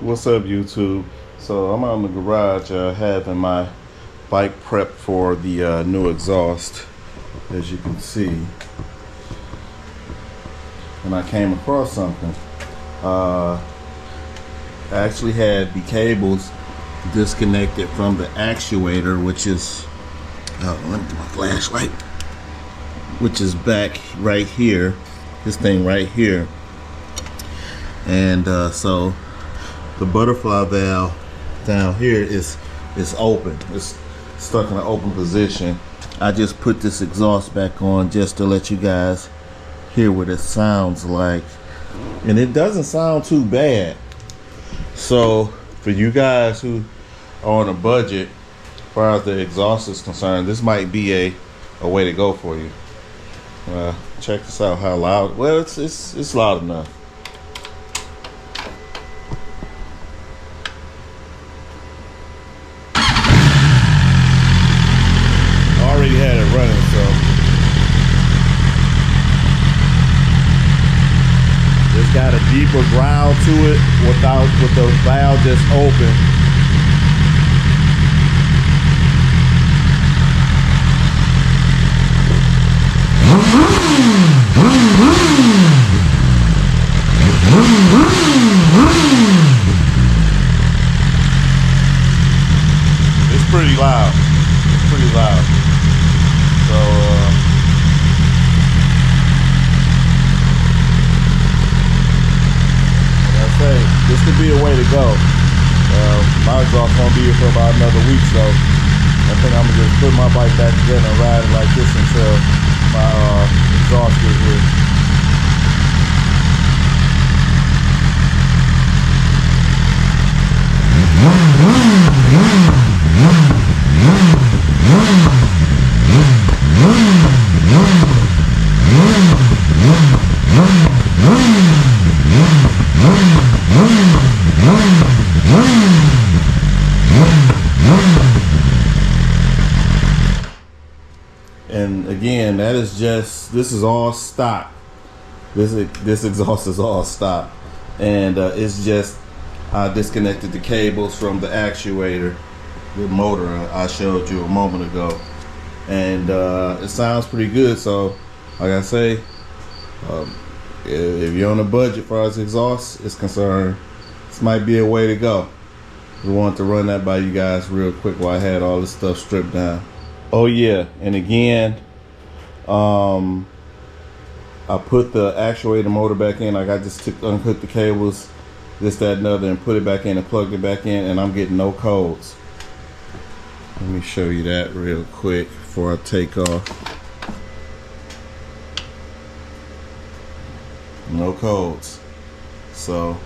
What's up, YouTube? So I'm out in the garage having my bike prepped for the new exhaust, as you can see. And I came across something. I actually had the cables disconnected from the actuator, which is let me get my flashlight, which is back right here, this thing right here. And so the butterfly valve down here is open. It's stuck in an open position. I just put this exhaust back on just to let you guys hear what it sounds like, and it doesn't sound too bad. So for you guys who are on a budget as far as the exhaust is concerned, this might be a way to go for you. Check this out, how loud. Well, it's loud enough. Already had it running, so it's got a deeper growl to it with the valve just open. It's pretty loud. It's pretty loud. So like I say, this could be a way to go. My exhaust won't be here for about another week, so I think I'm gonna just put my bike back together and ride it like this until my exhaust is here. And again, that is just, this is all stock. This exhaust is all stock, and it's just I disconnected the cables from the actuator, the motor I showed you a moment ago, and it sounds pretty good. So like I say, if you're on a budget as far as exhaust is concerned, this might be a way to go. We wanted to run that by you guys real quick while I had all this stuff stripped down. Oh yeah, and again, I put the actuator motor back in. Like I just unhooked the cables, this, that, and other, and put it back in and plugged it back in, and I'm getting no codes. Let me show you that real quick before I take off. No codes. So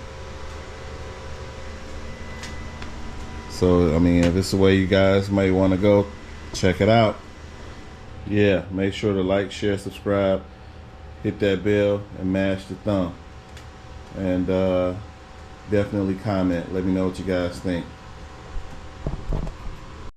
I mean, if it's the way you guys might want to go, check it out. Yeah, make sure to like, share, subscribe, hit that bell, and mash the thumb. And definitely comment. Let me know what you guys think.